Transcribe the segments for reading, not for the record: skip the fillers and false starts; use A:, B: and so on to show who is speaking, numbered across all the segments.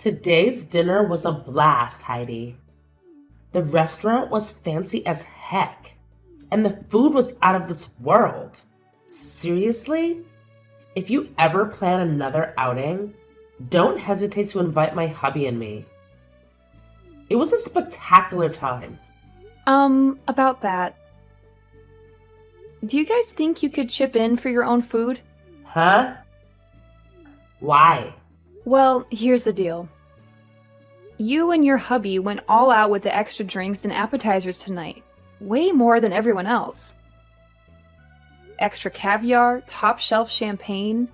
A: Today's dinner was a blast, Heidi. The restaurant was fancy as heck, and the food was out of this world. Seriously? If you ever plan another outing, don't hesitate to invite my hubby and me. It was a spectacular time.
B: About that. Do you guys think you could chip in for your own food?
A: Huh? Why?
B: Well, here's the deal. You and your hubby went all out with the extra drinks and appetizers tonight. Way more than everyone else. Extra caviar, top shelf champagne.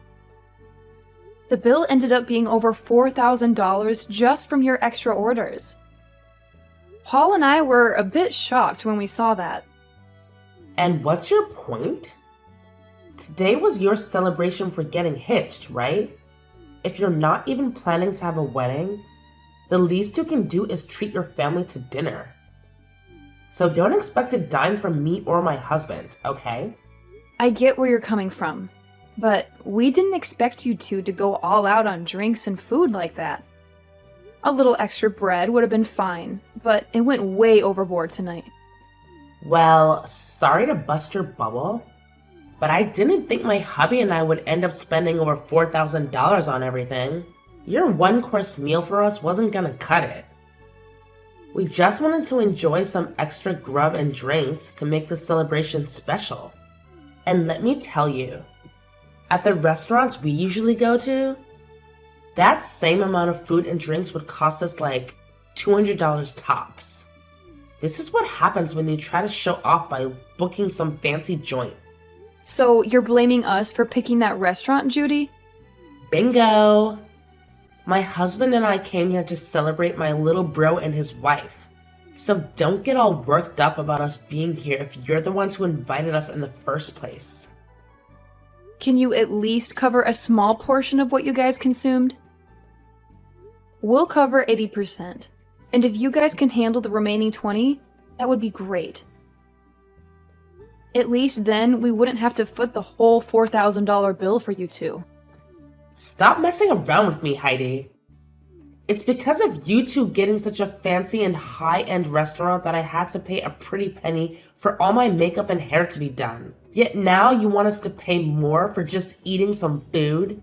B: The bill ended up being over $4,000 just from your extra orders. Paul and I were a bit shocked when we saw that.
A: And what's your point? Today was your celebration for getting hitched, right? If you're not even planning to have a wedding, the least you can do is treat your family to dinner. So don't expect a dime from me or my husband, okay?
B: I get where you're coming from, but we didn't expect you two to go all out on drinks and food like that. A little extra bread would have been fine, but it went way overboard tonight.
A: Well, sorry to bust your bubble, but I didn't think my hubby and I would end up spending over $4,000 on everything. Your one-course meal for us wasn't gonna cut it. We just wanted to enjoy some extra grub and drinks to make the celebration special. And let me tell you, at the restaurants we usually go to, that same amount of food and drinks would cost us like $200 tops. This is what happens when you try to show off by booking some fancy joint.
B: So you're blaming us for picking that restaurant, Judy?
A: Bingo! My husband and I came here to celebrate my little bro and his wife. So don't get all worked up about us being here if you're the ones who invited us in the first place.
B: Can you at least cover a small portion of what you guys consumed? We'll cover 80%, and if you guys can handle the remaining 20, that would be great. At least then we wouldn't have to foot the whole $4,000 bill for you two.
A: Stop messing around with me, Heidi. It's because of you two getting such a fancy and high-end restaurant that I had to pay a pretty penny for all my makeup and hair to be done. Yet now you want us to pay more for just eating some food?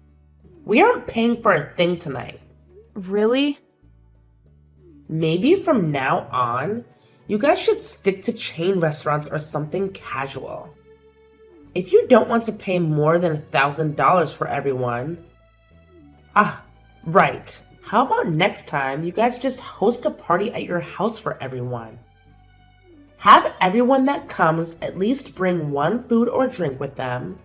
A: We aren't paying for a thing tonight.
B: Really?
A: Maybe from now on, you guys should stick to chain restaurants or something casual. If you don't want to pay more than $1,000 for everyone... Right. How about next time you guys just host a party at your house for everyone? Have everyone that comes at least bring one food or drink with them,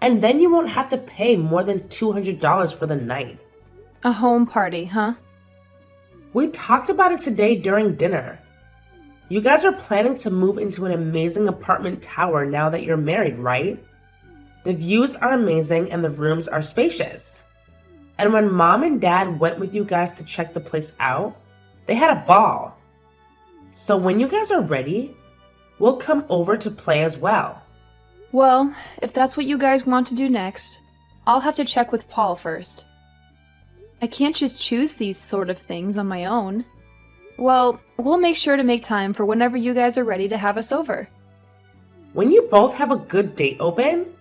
A: and then you won't have to pay more than $200 for the night.
B: A home party, huh?
A: We talked about it today during dinner. You guys are planning to move into an amazing apartment tower now that you're married, right? The views are amazing and the rooms are spacious. And when Mom and Dad went with you guys to check the place out, they had a ball. So when you guys are ready, we'll come over to play as well.
B: Well, if that's what you guys want to do next, I'll have to check with Paul first. I can't just choose these sort of things on my own. Well, we'll make sure to make time for whenever you guys are ready to have us over.
A: When you both have a good date open,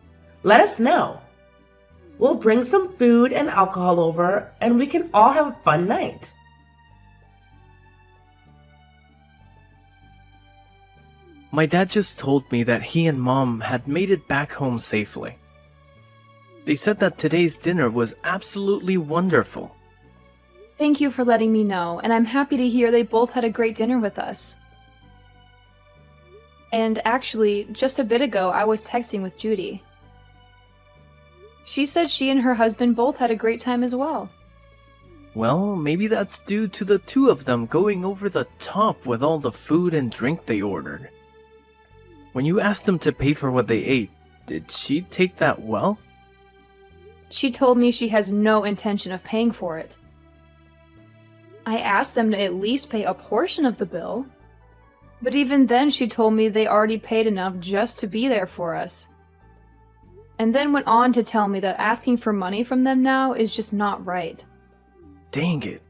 A: let us know. We'll bring some food and alcohol over, and we can all have a fun night.
C: My dad just told me that he and Mom had made it back home safely. They said that today's dinner was absolutely wonderful.
B: Thank you for letting me know, and I'm happy to hear they both had a great dinner with us. And actually, just a bit ago, I was texting with Judy. She said she and her husband both had a great time as well.
C: Well, maybe that's due to the two of them going over the top with all the food and drink they ordered. When you asked them to pay for what they ate, did she take that well?
B: She told me she has no intention of paying for it. I asked them to at least pay a portion of the bill, but even then she told me they already paid enough just to be there for us. And then went on to tell me that asking for money from them now is just not right.
C: Dang it.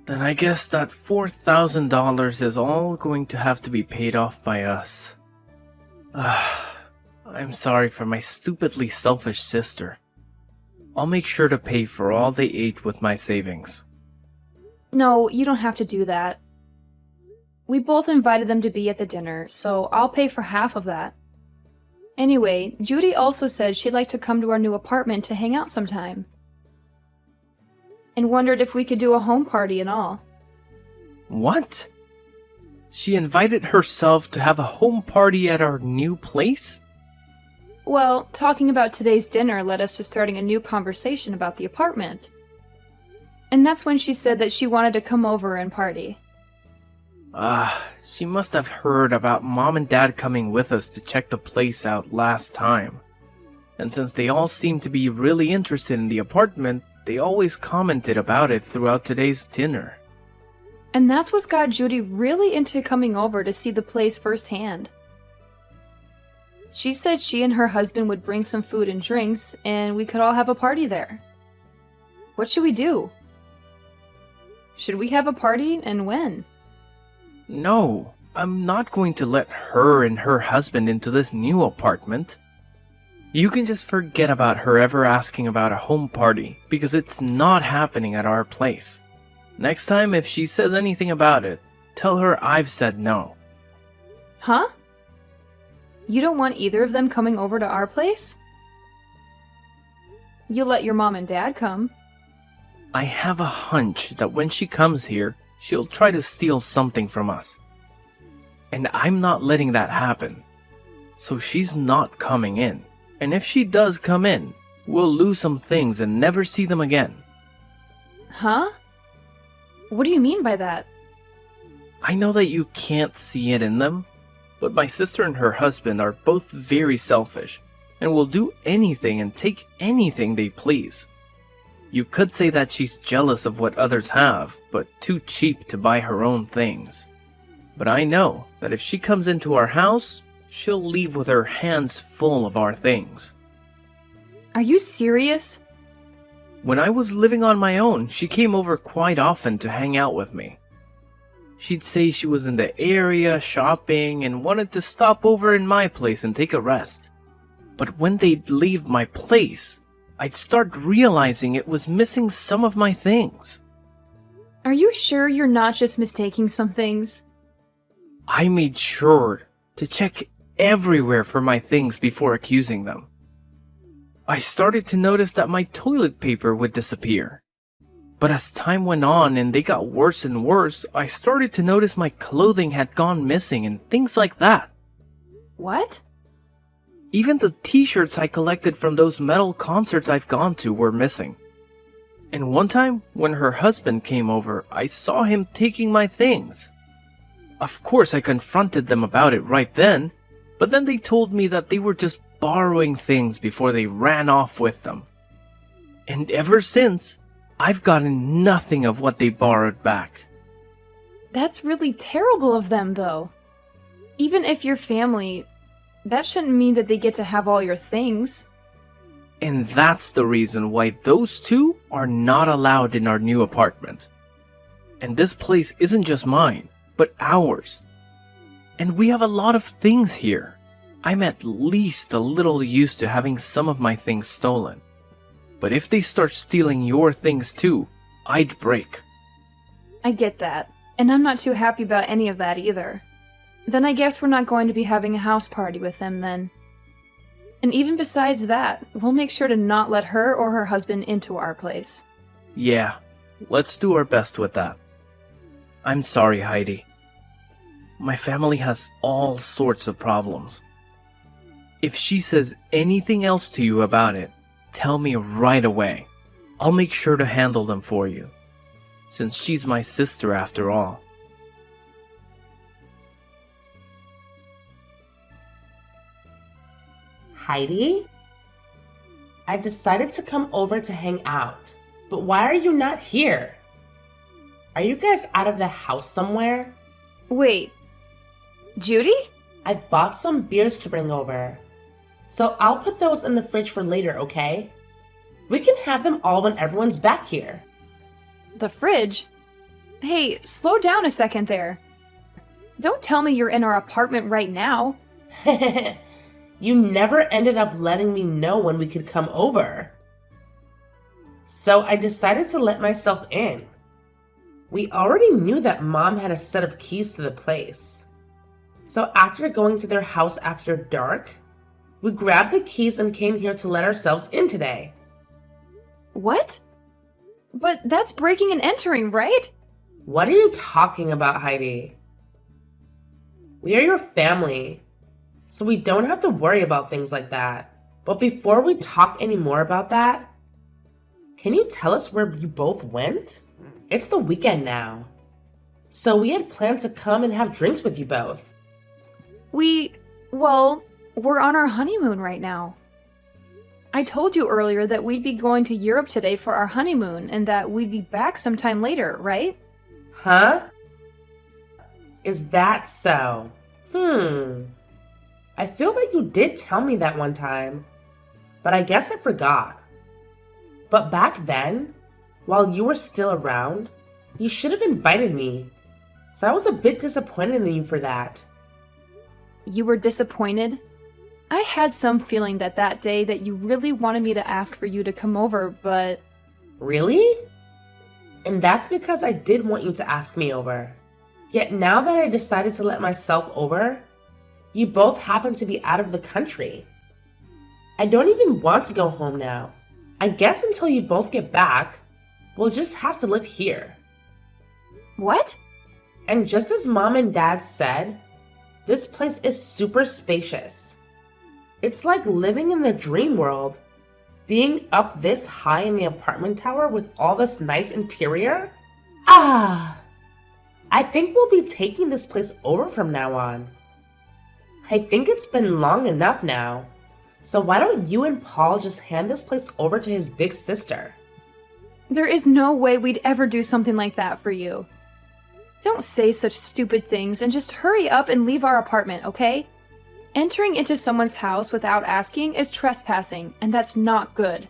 C: Then I guess that $4,000 is all going to have to be paid off by us. I'm sorry for my stupidly selfish sister. I'll make sure to pay for all they ate with my savings.
B: No, you don't have to do that. We both invited them to be at the dinner, so I'll pay for half of that. Anyway, Judy also said she'd like to come to our new apartment to hang out sometime. And wondered if we could do a home party and all.
C: What? She invited herself to have a home party at our new place?
B: Well, talking about today's dinner led us to starting a new conversation about the apartment. And that's when she said that she wanted to come over and party.
C: She must have heard about Mom and Dad coming with us to check the place out last time. And since they all seemed to be really interested in the apartment, they always commented about it throughout today's dinner.
B: And that's what got Judy really into coming over to see the place firsthand. She said she and her husband would bring some food and drinks, and we could all have a party there. What should we do? Should we have a party, and when?
C: No, I'm not going to let her and her husband into this new apartment. You can just forget about her ever asking about a home party, because it's not happening at our place. Next time, if she says anything about it, tell her I've said no.
B: Huh? You don't want either of them coming over to our place? You'll let your mom and dad come.
C: I have a hunch that when she comes here, she'll try to steal something from us. And I'm not letting that happen. So she's not coming in. And if she does come in, we'll lose some things and never see them again.
B: Huh? What do you mean by that?
C: I know that you can't see it in them, but my sister and her husband are both very selfish and will do anything and take anything they please. You could say that she's jealous of what others have, but too cheap to buy her own things. But I know that if she comes into our house, she'll leave with her hands full of our things.
B: Are you serious?
C: When I was living on my own, she came over quite often to hang out with me. She'd say she was in the area shopping and wanted to stop over in my place and take a rest. But when they'd leave my place, I'd start realizing it was missing some of my things.
B: Are you sure you're not just mistaking some things?
C: I made sure to check everywhere for my things before accusing them. I started to notice that my toilet paper would disappear. But as time went on and they got worse and worse, I started to notice my clothing had gone missing and things like that.
B: What?
C: Even the t-shirts I collected from those metal concerts I've gone to were missing. And one time, when her husband came over, I saw him taking my things. Of course, I confronted them about it right then, but then they told me that they were just borrowing things before they ran off with them. And ever since, I've gotten nothing of what they borrowed back.
B: That's really terrible of them, though. Even if you're family, that shouldn't mean that they get to have all your things.
C: And that's the reason why those two are not allowed in our new apartment. And this place isn't just mine, but ours. And we have a lot of things here. I'm at least a little used to having some of my things stolen. But if they start stealing your things too, I'd break.
B: I get that, and I'm not too happy about any of that either. Then I guess we're not going to be having a house party with them then. And even besides that, we'll make sure to not let her or her husband into our place.
C: Yeah, let's do our best with that. I'm sorry, Heidi. My family has all sorts of problems. If she says anything else to you about it, tell me right away. I'll make sure to handle them for you, since she's my sister after all.
A: Heidi? I decided to come over to hang out, but why are you not here? Are you guys out of the house somewhere?
B: Wait, Judy?
A: I bought some beers to bring over. So I'll put those in the fridge for later, okay? We can have them all when everyone's back here.
B: The fridge? Hey, slow down a second there. Don't tell me you're in our apartment right now.
A: You never ended up letting me know when we could come over. So I decided to let myself in. We already knew that Mom had a set of keys to the place. So after going to their house after dark, we grabbed the keys and came here to let ourselves in today.
B: What? But that's breaking and entering, right?
A: What are you talking about, Heidi? We are your family, so we don't have to worry about things like that. But before we talk any more about that, can you tell us where you both went? It's the weekend now, so we had planned to come and have drinks with you both.
B: Well, we're on our honeymoon right now. I told you earlier that we'd be going to Europe today for our honeymoon and that we'd be back sometime later, right?
A: Huh? Is that so? I feel like you did tell me that one time, but I guess I forgot. But back then, while you were still around, you should have invited me. So I was a bit disappointed in you for that.
B: You were disappointed? I had some feeling that day that you really wanted me to ask for you to come over, but...
A: Really? And that's because I did want you to ask me over. Yet now that I decided to let myself over, you both happen to be out of the country. I don't even want to go home now. I guess until you both get back, we'll just have to live here.
B: What?
A: And just as Mom and Dad said, this place is super spacious. It's like living in the dream world. Being up this high in the apartment tower with all this nice interior? I think we'll be taking this place over from now on. I think it's been long enough now. So why don't you and Paul just hand this place over to his big sister?
B: There is no way we'd ever do something like that for you. Don't say such stupid things and just hurry up and leave our apartment, okay? Entering into someone's house without asking is trespassing, and that's not good.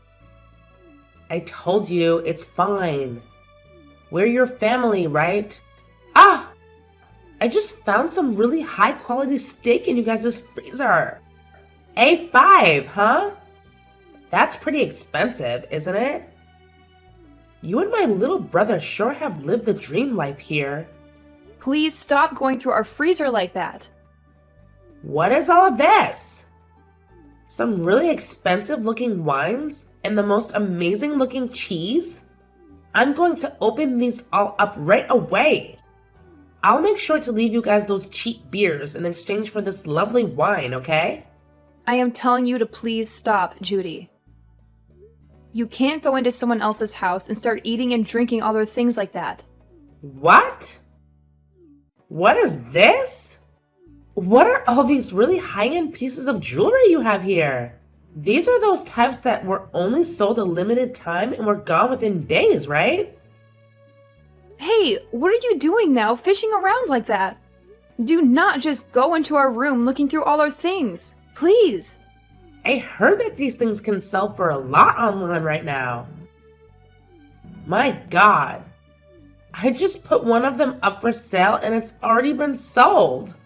A: I told you, it's fine. We're your family, right? I just found some really high quality steak in you guys' freezer. A5, huh? That's pretty expensive, isn't it? You and my little brother sure have lived the dream life here.
B: Please stop going through our freezer like that.
A: What is all of this? Some really expensive looking wines and the most amazing looking cheese? I'm going to open these all up right away. I'll make sure to leave you guys those cheap beers in exchange for this lovely wine, okay?
B: I am telling you to please stop, Judy. You can't go into someone else's house and start eating and drinking all their things like that.
A: What? What is this? What are all these really high-end pieces of jewelry you have here? These are those types that were only sold a limited time and were gone within days, right?
B: Hey, what are you doing now, fishing around like that? Do not just go into our room looking through all our things. Please.
A: I heard that these things can sell for a lot online right now. My God. I just put one of them up for sale and it's already been sold.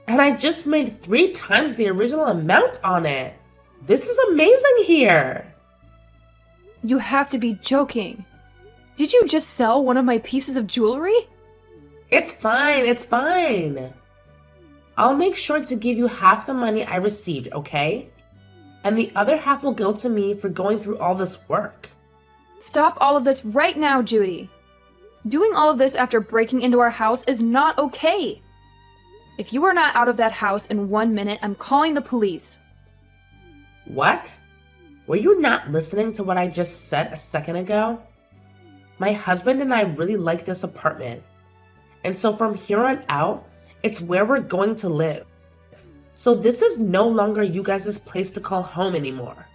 A: And I just made 3 times the original amount on it. This is amazing here.
B: You have to be joking. Did you just sell one of my pieces of jewelry?
A: It's fine, it's fine. I'll make sure to give you half the money I received, okay? And the other half will go to me for going through all this work.
B: Stop all of this right now, Judy. Doing all of this after breaking into our house is not okay. If you are not out of that house in 1 minute, I'm calling the police.
A: What? Were you not listening to what I just said a second ago? My husband and I really like this apartment. And so from here on out, it's where we're going to live. So this is no longer you guys' place to call home anymore.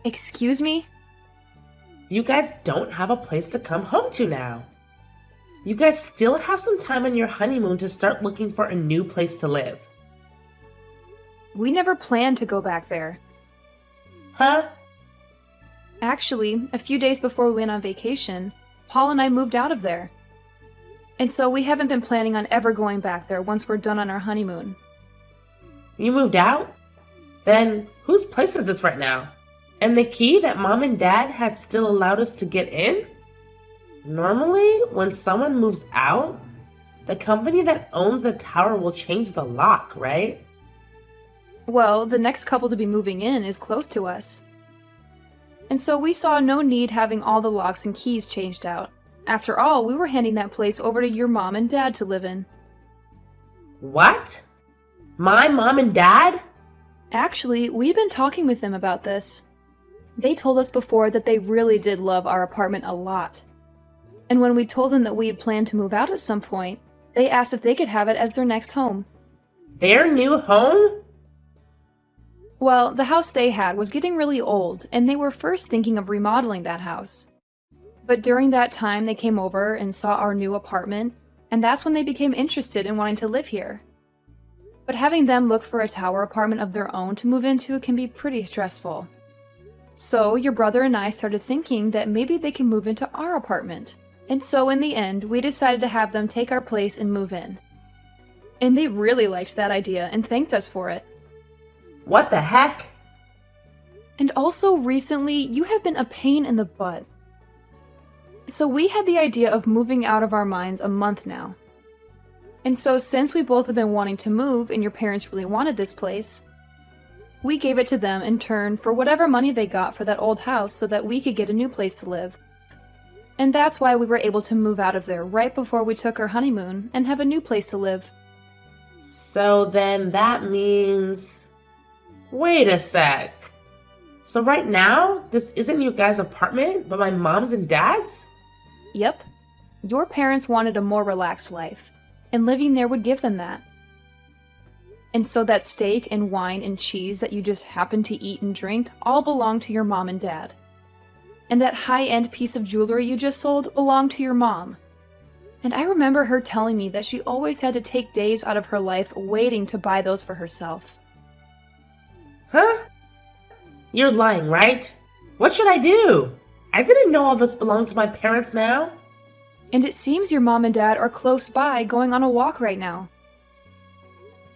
B: Excuse me?
A: You guys don't have a place to come home to now. You guys still have some time on your honeymoon to start looking for a new place to live.
B: We never planned to go back there.
A: Huh?
B: Actually, a few days before we went on vacation, Paul and I moved out of there. And so we haven't been planning on ever going back there once we're done on our honeymoon.
A: You moved out? Then whose place is this right now? And the key that Mom and Dad had still allowed us to get in? Normally, when someone moves out, the company that owns the tower will change the lock, right?
B: Well, the next couple to be moving in is close to us. And so we saw no need having all the locks and keys changed out. After all, we were handing that place over to your mom and dad to live in.
A: What? My mom and dad?
B: Actually, we've been talking with them about this. They told us before that they really did love our apartment a lot. And when we told them that we had planned to move out at some point, they asked if they could have it as their next home.
A: Their new home?
B: Well, the house they had was getting really old, and they were first thinking of remodeling that house. But during that time, they came over and saw our new apartment, and that's when they became interested in wanting to live here. But having them look for a tower apartment of their own to move into can be pretty stressful. So your brother and I started thinking that maybe they can move into our apartment. And so in the end, we decided to have them take our place and move in. And they really liked that idea and thanked us for it.
A: What the heck?
B: And also recently, you have been a pain in the butt. So we had the idea of moving out of our minds a month now. And so since we both have been wanting to move and your parents really wanted this place, we gave it to them in turn for whatever money they got for that old house so that we could get a new place to live. And that's why we were able to move out of there right before we took our honeymoon and have a new place to live.
A: So then that means... Wait a sec. So right now, this isn't your guys' apartment, but my mom's and dad's?
B: Yep. Your parents wanted a more relaxed life, and living there would give them that. And so that steak and wine and cheese that you just happened to eat and drink all belong to your mom and dad. And that high-end piece of jewelry you just sold belonged to your mom. And I remember her telling me that she always had to take days out of her life waiting to buy those for herself.
A: Huh? You're lying, right? What should I do? I didn't know all this belonged to my parents now.
B: And it seems your mom and dad are close by going on a walk right now.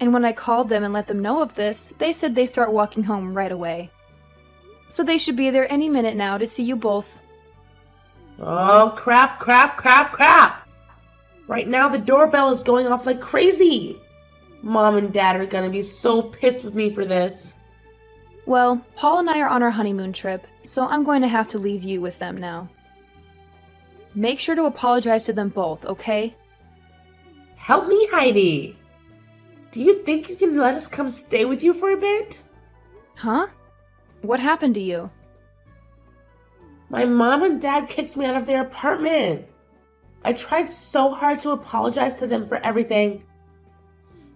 B: And when I called them and let them know of this, they said they start walking home right away. So they should be there any minute now to see you both.
A: Oh, crap, crap, crap, crap! Right now the doorbell is going off like crazy. Mom and Dad are gonna be so pissed with me for this.
B: Well, Paul and I are on our honeymoon trip, so I'm going to have to leave you with them now. Make sure to apologize to them both, okay?
A: Help me, Heidi. Do you think you can let us come stay with you for a bit?
B: Huh? What happened to you?
A: My mom and dad kicked me out of their apartment. I tried so hard to apologize to them for everything.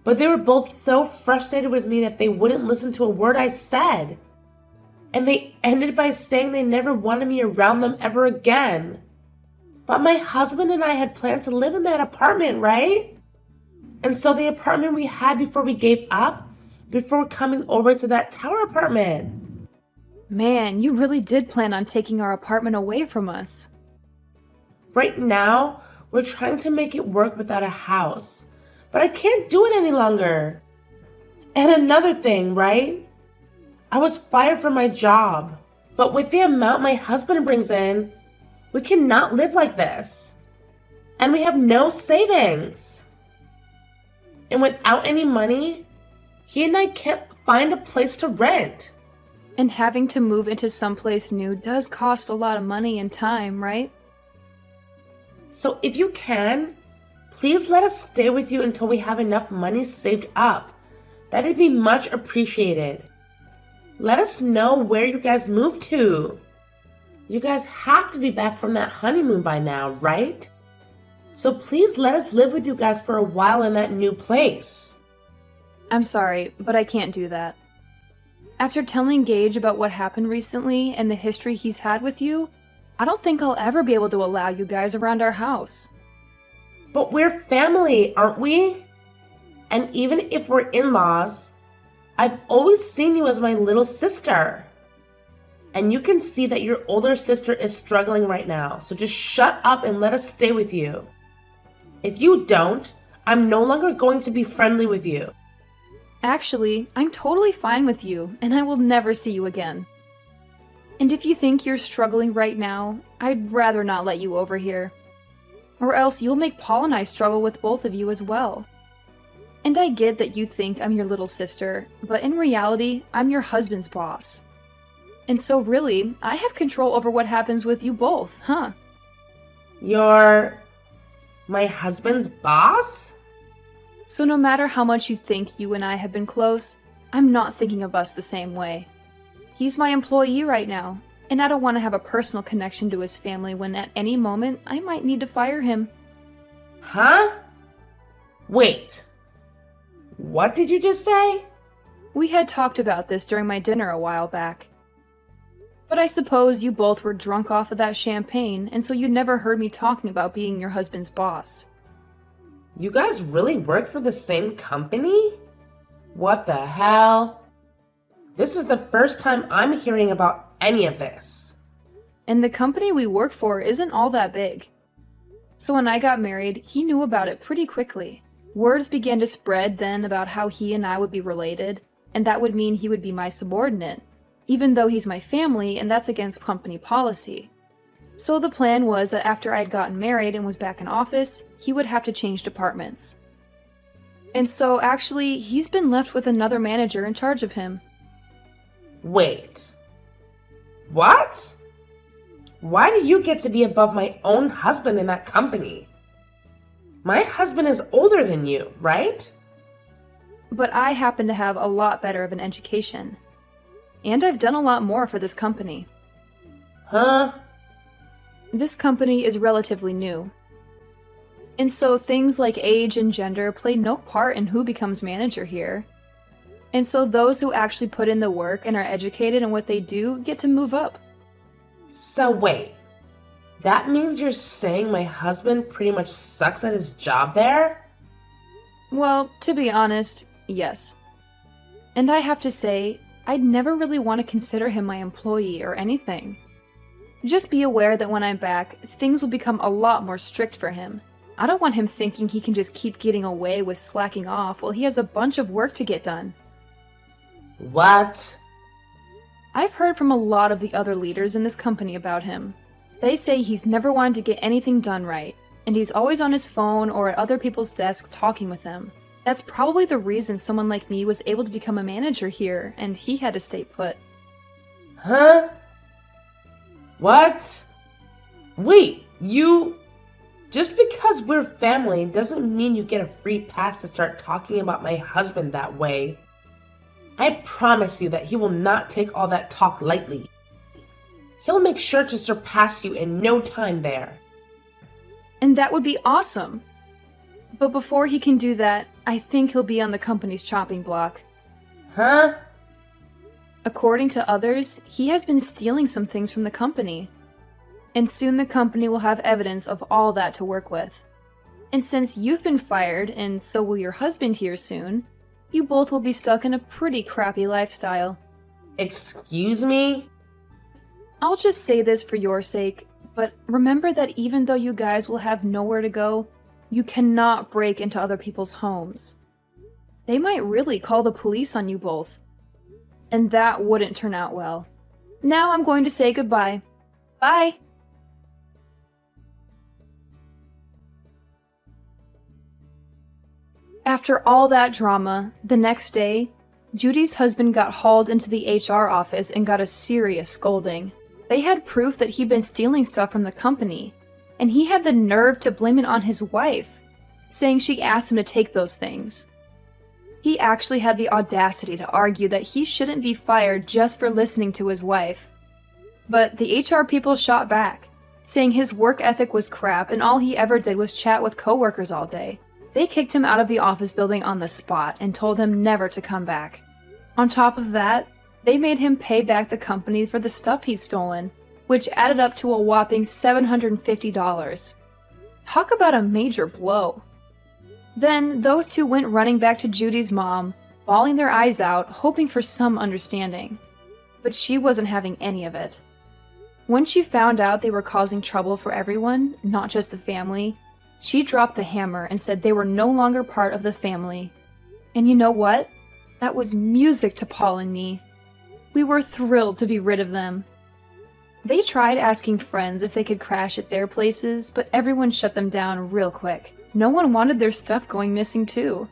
A: But they were both so frustrated with me that they wouldn't listen to a word I said. And they ended by saying they never wanted me around them ever again. But my husband and I had planned to live in that apartment, right? And so the apartment we had before we gave up, before coming over to that tower apartment.
B: Man, you really did plan on taking our apartment away from us.
A: Right now, we're trying to make it work without a house. But I can't do it any longer. And another thing, right? I was fired from my job. But with the amount my husband brings in, we cannot live like this. And we have no savings. And without any money, he and I can't find a place to rent.
B: And having to move into someplace new does cost a lot of money and time, right?
A: So if you can, please let us stay with you until we have enough money saved up. That'd be much appreciated. Let us know where you guys moved to. You guys have to be back from that honeymoon by now, right? So please let us live with you guys for a while in that new place.
B: I'm sorry, but I can't do that. After telling Gage about what happened recently and the history he's had with you, I don't think I'll ever be able to allow you guys around our house.
A: But we're family, aren't we? And even if we're in-laws, I've always seen you as my little sister. And you can see that your older sister is struggling right now, so just shut up and let us stay with you. If you don't, I'm no longer going to be friendly with you.
B: Actually, I'm totally fine with you, and I will never see you again. And if you think you're struggling right now, I'd rather not let you over here. Or else you'll make Paul and I struggle with both of you as well. And I get that you think I'm your little sister, but in reality, I'm your husband's boss. And so really, I have control over what happens with you both, huh?
A: You're my husband's boss?
B: So no matter how much you think you and I have been close, I'm not thinking of us the same way. He's my employee right now, and I don't want to have a personal connection to his family when at any moment I might need to fire him.
A: Huh? Wait. What did you just say?
B: We had talked about this during my dinner a while back. But I suppose you both were drunk off of that champagne, and so you never heard me talking about being your husband's boss.
A: You guys really work for the same company? What the hell? This is the first time I'm hearing about any of this.
B: And the company we work for isn't all that big. So when I got married, he knew about it pretty quickly. Words began to spread then about how he and I would be related, and that would mean he would be my subordinate, even though he's my family and that's against company policy. So the plan was that after I'd gotten married and was back in office, he would have to change departments. And so actually, he's been left with another manager in charge of him.
A: Wait. What? Why do you get to be above my own husband in that company? My husband is older than you, right?
B: But I happen to have a lot better of an education. And I've done a lot more for this company.
A: Huh?
B: This company is relatively new. And so things like age and gender play no part in who becomes manager here. And so those who actually put in the work and are educated in what they do get to move up.
A: So wait, that means you're saying my husband pretty much sucks at his job there?
B: Well, to be honest, yes. And I have to say, I'd never really want to consider him my employee or anything. Just be aware that when I'm back, things will become a lot more strict for him. I don't want him thinking he can just keep getting away with slacking off while he has a bunch of work to get done.
A: What?
B: I've heard from a lot of the other leaders in this company about him. They say he's never wanted to get anything done right, and he's always on his phone or at other people's desks talking with them. That's probably the reason someone like me was able to become a manager here, and he had to stay put.
A: Huh? What? Wait, just because we're family doesn't mean you get a free pass to start talking about my husband that way. I promise you that he will not take all that talk lightly. He'll make sure to surpass you in no time there.
B: And that would be awesome. But before he can do that, I think he'll be on the company's chopping block.
A: Huh?
B: According to others, he has been stealing some things from the company. And soon the company will have evidence of all that to work with. And since you've been fired, and so will your husband here soon, you both will be stuck in a pretty crappy lifestyle.
A: Excuse me?
B: I'll just say this for your sake, but remember that even though you guys will have nowhere to go, you cannot break into other people's homes. They might really call the police on you both. And that wouldn't turn out well. Now I'm going to say goodbye. Bye! After all that drama, the next day, Judy's husband got hauled into the HR office and got a serious scolding. They had proof that he'd been stealing stuff from the company, and he had the nerve to blame it on his wife, saying she asked him to take those things. He actually had the audacity to argue that he shouldn't be fired just for listening to his wife. But the HR people shot back, saying his work ethic was crap and all he ever did was chat with coworkers all day. They kicked him out of the office building on the spot and told him never to come back. On top of that, they made him pay back the company for the stuff he'd stolen, which added up to a whopping $750. Talk about a major blow. Then those two went running back to Judy's mom, bawling their eyes out, hoping for some understanding. But she wasn't having any of it. When she found out they were causing trouble for everyone, not just the family, She dropped the hammer and said they were no longer part of the family. And you know what? That was music to Paul and me. We were thrilled to be rid of them. They tried asking friends if they could crash at their places, but everyone shut them down real quick. No one wanted their stuff going missing too.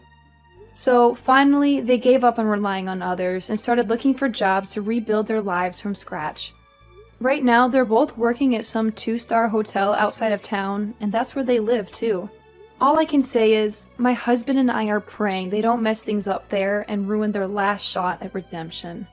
B: So finally, they gave up on relying on others and started looking for jobs to rebuild their lives from scratch. Right now, they're both working at some 2-star hotel outside of town, and that's where they live too. All I can say is, my husband and I are praying they don't mess things up there and ruin their last shot at redemption.